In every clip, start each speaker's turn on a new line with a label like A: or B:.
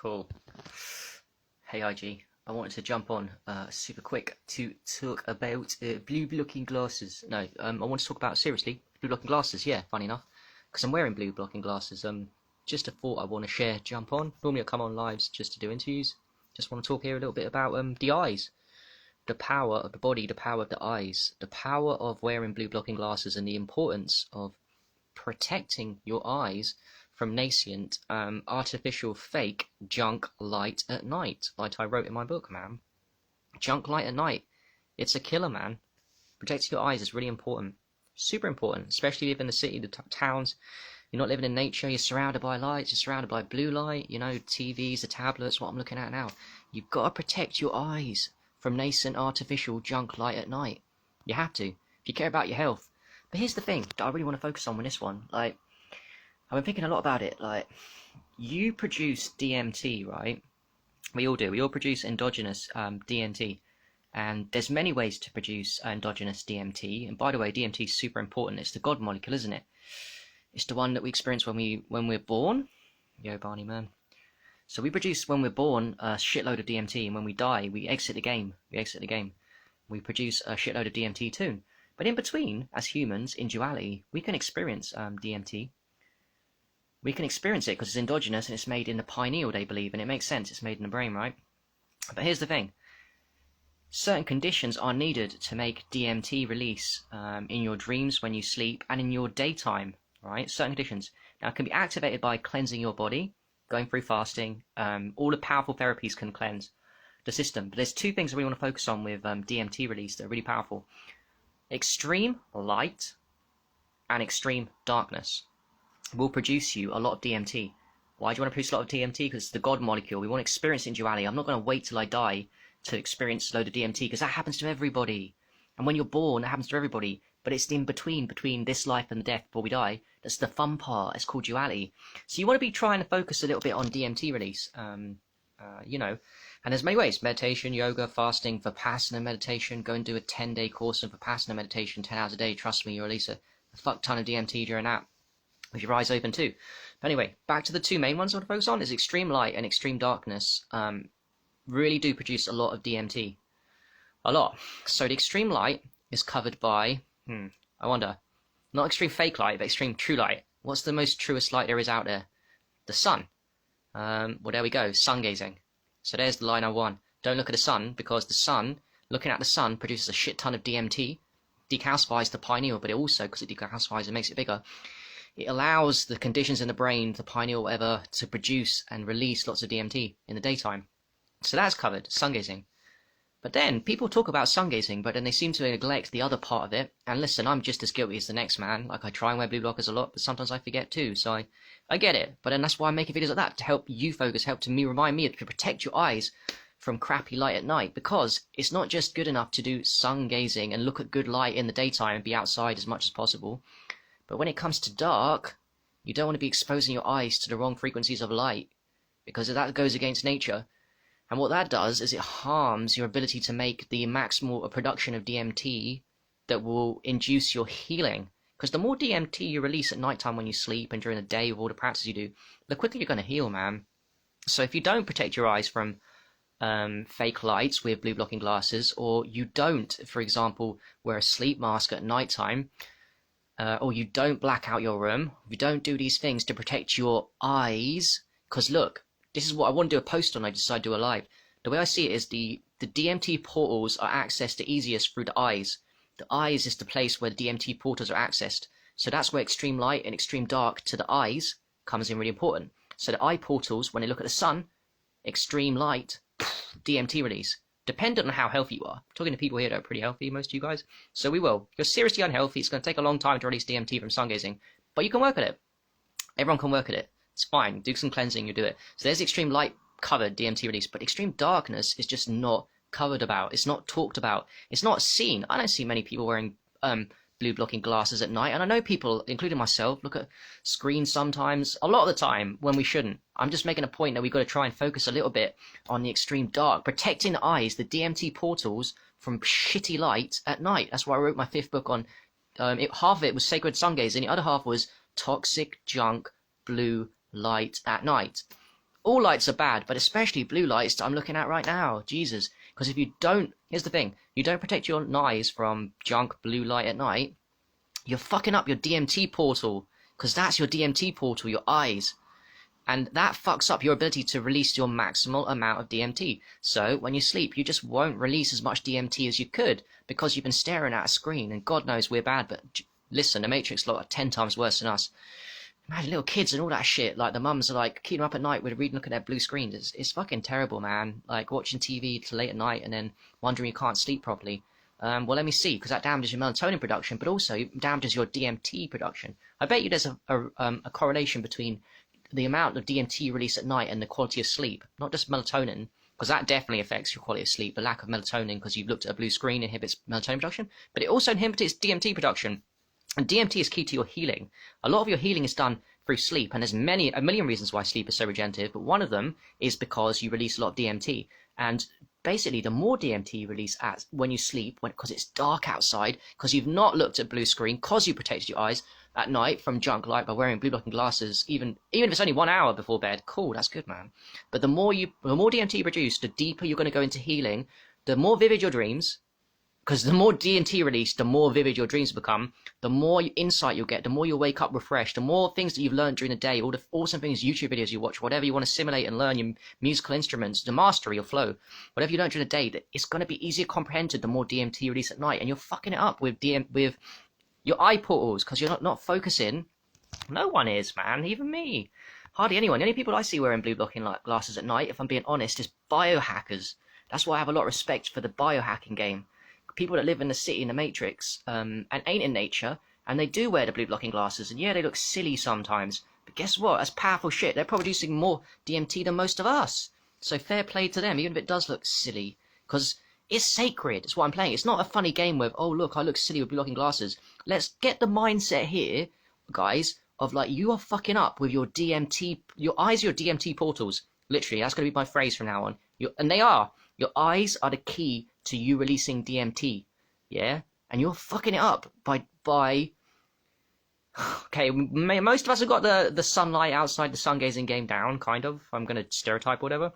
A: Cool. Hey IG, I wanted to jump on super quick to talk about blue blocking glasses. No, I want to talk about seriously blue blocking glasses. Yeah, funny enough, because I'm wearing blue blocking glasses. Just a thought I want to share. Jump on. Normally I come on lives just to do interviews. Just want to talk here a little bit about the eyes, the power of the body, the power of the eyes, the power of wearing blue blocking glasses, and the importance of protecting your eyes from nascent, artificial, fake junk light at night, like I wrote in my book, man. Junk light at night, it's a killer, man. Protecting your eyes is really important, super important, especially if you live in the city, the towns. You're not living in nature, you're surrounded by lights, you're surrounded by blue light, you know, TVs, the tablets, what I'm looking at now. You've got to protect your eyes from nascent, artificial junk light at night. You have to, if you care about your health. But here's the thing that I really want to focus on with this one, like, I've been thinking a lot about it. Like, you produce DMT, right? We all do. We all produce endogenous DMT. And there's many ways to produce endogenous DMT. And by the way, DMT is super important. It's the God molecule, isn't it? It's the one that we experience when we're born. Yo, Barney, man. So we produce, when we're born, a shitload of DMT. And when we die, we exit the game. We produce a shitload of DMT too. But in between, as humans, in duality, we can experience DMT. We can experience it because it's endogenous and it's made in the pineal, they believe, and it makes sense. It's made in the brain, right? But here's the thing. Certain conditions are needed to make DMT release in your dreams when you sleep and in your daytime, right? Certain conditions. Now, it can be activated by cleansing your body, going through fasting. All the powerful therapies can cleanse the system. But there's two things that we want to focus on with DMT release that are really powerful. Extreme light and extreme darkness will produce you a lot of DMT. Why do you want to produce a lot of DMT? Because it's the God molecule. We want to experience it in duality. I'm not going to wait till I die to experience a load of DMT because that happens to everybody. And when you're born, it happens to everybody. But it's in between this life and death before we die. That's the fun part. It's called duality. So you want to be trying to focus a little bit on DMT release. You know, and there's many ways. Meditation, yoga, fasting, Vipassana meditation. Go and do a 10-day course of Vipassana meditation, 10 hours a day. Trust me, you'll release a fuck ton of DMT during that. With your eyes open too. But anyway, back to the two main ones I want to focus on is extreme light and extreme darkness. Really do produce a lot of DMT. A lot. So the extreme light is covered by, I wonder, not extreme fake light, but extreme true light. What's the most truest light there is out there? The sun. Well, there we go, sun gazing. So there's the line I want. Don't look at the sun, because the sun, looking at the sun, produces a shit ton of DMT, decalcifies the pineal, but it also, because it decalcifies and makes it bigger, it allows the conditions in the brain, the pineal, whatever, to produce and release lots of DMT in the daytime. So that's covered, sun gazing. But then, people talk about sun gazing, but then they seem to neglect the other part of it. And listen, I'm just as guilty as the next man. Like, I try and wear blue blockers a lot, but sometimes I forget too. So I get it. But then that's why I'm making videos like that, to help you focus, remind me to protect your eyes from crappy light at night. Because it's not just good enough to do sun gazing and look at good light in the daytime and be outside as much as possible. But when it comes to dark, you don't want to be exposing your eyes to the wrong frequencies of light, because that goes against nature. And what that does is it harms your ability to make the maximal production of DMT that will induce your healing. Because the more DMT you release at nighttime when you sleep and during the day with all the practice you do, the quicker you're going to heal, man. So if you don't protect your eyes from fake lights with blue blocking glasses, or you don't, for example, wear a sleep mask at nighttime, or you don't black out your room, if you don't do these things to protect your eyes, because look, this is what I want to do a post on, I decided to do a live. The way I see it is the DMT portals are accessed the easiest through the eyes. The eyes is the place where the DMT portals are accessed. So that's where extreme light and extreme dark to the eyes comes in really important. So the eye portals, when they look at the sun, extreme light, DMT release. Dependent on how healthy you are. I'm talking to people here that are pretty healthy, most of you guys. So we will. If you're seriously unhealthy, it's going to take a long time to release DMT from sun gazing. But you can work at it. Everyone can work at it. It's fine. Do some cleansing, you do it. So there's extreme light covered DMT release. But extreme darkness is just not covered about. It's not talked about. It's not seen. I don't see many people wearing blue blocking glasses at night. And I know people, including myself, look at screens sometimes, a lot of the time, when we shouldn't. I'm just making a point that we've got to try and focus a little bit on the extreme dark, protecting the eyes, the DMT portals, from shitty light at night. That's why I wrote my 5th book on, half of it was sacred sun gazing, the other half was toxic junk blue light at night. all lights are bad, but especially blue lights that I'm looking at right now. Jesus. Because if you don't, here's the thing, you don't protect your eyes from junk blue light at night, you're fucking up your DMT portal. Because that's your DMT portal, your eyes. And that fucks up your ability to release your maximal amount of DMT. So when you sleep, you just won't release as much DMT as you could because you've been staring at a screen. And God knows we're bad, but listen, the Matrix lot are 10 times worse than us. Imagine little kids and all that shit. Like the mums are like keeping them up at night with reading, looking at their blue screens. It's fucking terrible, man. Like watching TV till late at night and then wondering you can't sleep properly. Well, let me see, because that damages your melatonin production, but also damages your DMT production. I bet you there's a correlation between the amount of DMT released at night and the quality of sleep, not just melatonin, because that definitely affects your quality of sleep. The lack of melatonin, because you've looked at a blue screen, inhibits melatonin production, but it also inhibits DMT production. And DMT is key to your healing. A lot of your healing is done through sleep, and there's a million reasons why sleep is so regenerative, but one of them is because you release a lot of DMT. And basically, the more DMT you release when you sleep, because it's dark outside, because you've not looked at blue screen, because you protected your eyes at night from junk light by wearing blue blocking glasses, even if it's only 1 hour before bed, cool, that's good, man. But the more DMT you produce, the deeper you're going to go into healing, the more vivid your dreams. Because the more DMT released, the more vivid your dreams become, the more insight you'll get, the more you'll wake up refreshed, the more things that you've learned during the day, all the awesome things, YouTube videos you watch, whatever you want to simulate and learn, your musical instruments, the mastery, your flow, whatever you learn during the day, it's going to be easier comprehended the more DMT released at night. And you're fucking it up with your eye portals because you're not focusing. No one is, man, even me. Hardly anyone. The only people I see wearing blue blocking glasses at night, if I'm being honest, is biohackers. That's why I have a lot of respect for the biohacking game. People that live in the city in the Matrix and ain't in nature, and they do wear the blue blocking glasses, and yeah, they look silly sometimes, but guess what? That's powerful shit. They're producing more DMT than most of us. So fair play to them, even if it does look silly, because it's sacred. It's what I'm playing. It's not a funny game with, oh look, I look silly with blue blocking glasses. Let's get the mindset here, guys, of like you are fucking up with your DMT. Your eyes are your DMT portals. Literally, that's going to be my phrase from now on. And they are. Your eyes are the key to you releasing DMT, yeah? And you're fucking it up by... Okay, most of us have got the sunlight outside the sun gazing game down, kind of. I'm going to stereotype or whatever.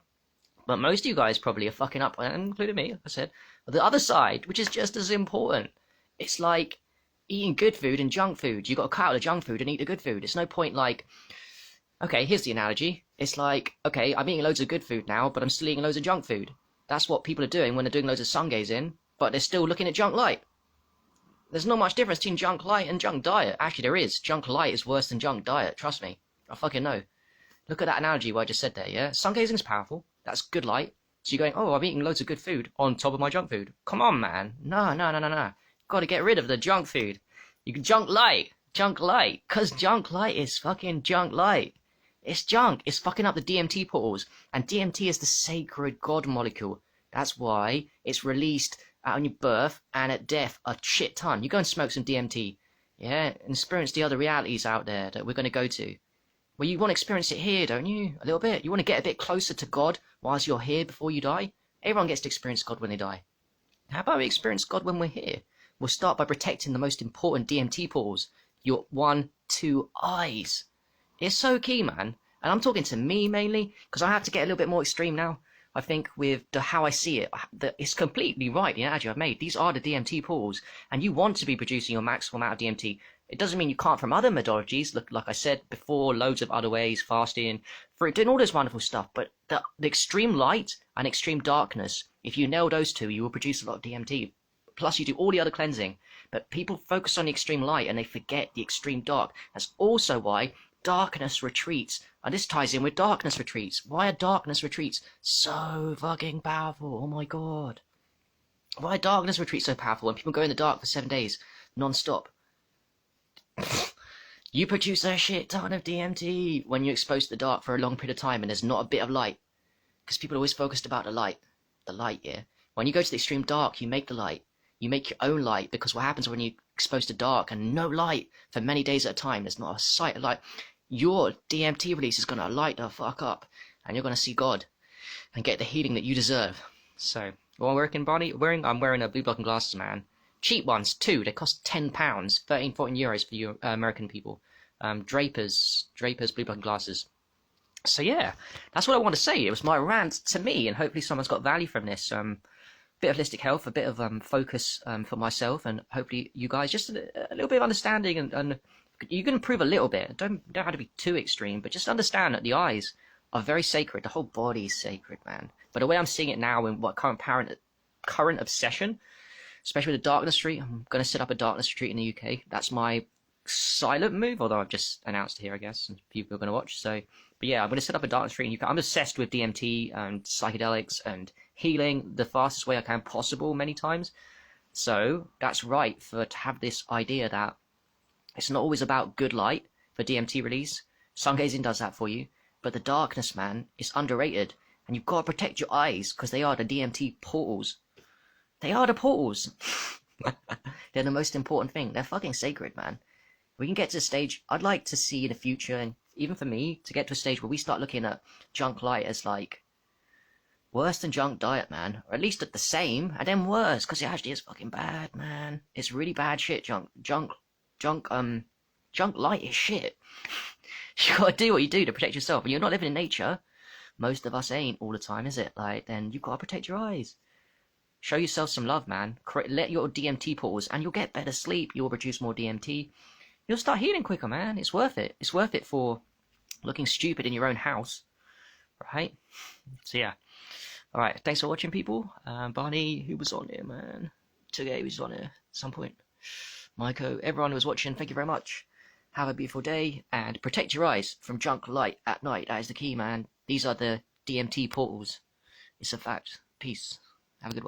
A: But most of you guys probably are fucking up, including me, like I said. But the other side, which is just as important, it's like eating good food and junk food. You've got to cut out the junk food and eat the good food. It's no point like... Okay, here's the analogy. It's like, okay, I'm eating loads of good food now, but I'm still eating loads of junk food. That's what people are doing when they're doing loads of sun gazing, but they're still looking at junk light. There's not much difference between junk light and junk diet. Actually, there is. Junk light is worse than junk diet. Trust me. I fucking know. Look at that analogy what I just said there, yeah? Sun gazing is powerful. That's good light. So you're going, oh, I'm eating loads of good food on top of my junk food. Come on, man. No. Got to get rid of the junk food. You can junk light. Because junk light is fucking junk light. It's junk. It's fucking up the DMT portals. And DMT is the sacred God molecule. That's why it's released on your birth and at death a shit ton. You go and smoke some DMT. Yeah, and experience the other realities out there that we're going to go to. Well, you want to experience it here, don't you? A little bit. You want to get a bit closer to God whilst you're here before you die? Everyone gets to experience God when they die. How about we experience God when we're here? We'll start by protecting the most important DMT portals. Your 1, 2 eyes. It's so key, man. And I'm talking to me mainly, because I have to get a little bit more extreme now. I think with how I see it, it's completely right, the analogy I've made. These are the DMT pools, and you want to be producing your maximal amount of DMT. It doesn't mean you can't from other methodologies, like I said before, loads of other ways, fasting, for doing all this wonderful stuff. But the extreme light and extreme darkness, if you nail those two, you will produce a lot of DMT. Plus you do all the other cleansing. But people focus on the extreme light and they forget the extreme dark. That's also why darkness retreats. And this ties in with darkness retreats. Why are darkness retreats so fucking powerful? Oh my god. Why are darkness retreats so powerful when people go in the dark for 7 days, non-stop? You produce a shit ton of DMT when you're exposed to the dark for a long period of time and there's not a bit of light. Because people are always focused about the light. The light, yeah. When you go to the extreme dark, you make the light. You make your own light, because what happens when you're exposed to dark and no light for many days at a time, there's not a sight of light, your DMT release is going to light the fuck up and you're going to see God and get the healing that you deserve. So, while working body, I'm wearing a blue blocking glasses, man. Cheap ones too. They cost £10, 13, 14 euros for you American people. Drapers blue blocking glasses. So yeah, that's what I want to say. It was my rant to me, and hopefully someone's got value from this. Bit of holistic health, a bit of focus for myself, and hopefully you guys just a little bit of understanding, and you can improve a little bit. Don't have to be too extreme, but just understand that the eyes are very sacred. The whole body is sacred, man. But the way I'm seeing it now in what current obsession, especially with the darkness street, I'm going to set up a darkness street in the UK. That's my silent move, although I've just announced it here, I guess, and people are going to watch. So, but yeah, I'm going to set up a darkness street in the UK. I'm obsessed with DMT and psychedelics and healing the fastest way I can possible many times. So that's right to have this idea that it's not always about good light for DMT release. Sun gazing does that for you, but the darkness, man, is underrated, and you've got to protect your eyes because they are the DMT portals. They are the portals. They're the most important thing. They're fucking sacred, man. We can get to a stage I'd like to see in the future, and even for me, to get to a stage where we start looking at junk light as like worse than junk diet, man, or at least at the same, and then worse, because it actually is fucking bad, man. It's really bad shit. Junk light is shit. You gotta do what you do to protect yourself, and you're not living in nature. Most of us ain't all the time, is it? Like, then you gotta protect your eyes. Show yourself some love, man. Let your DMT pause, and you'll get better sleep. You'll produce more DMT. You'll start healing quicker, man. It's worth it. It's worth it for looking stupid in your own house, right? So yeah. All right. Thanks for watching, people. Barney, who was on here, man? Today was on here at some point. Maiko, everyone who was watching, thank you very much. Have a beautiful day, and protect your eyes from junk light at night. That is the key, man. These are the DMT portals. It's a fact. Peace. Have a good one.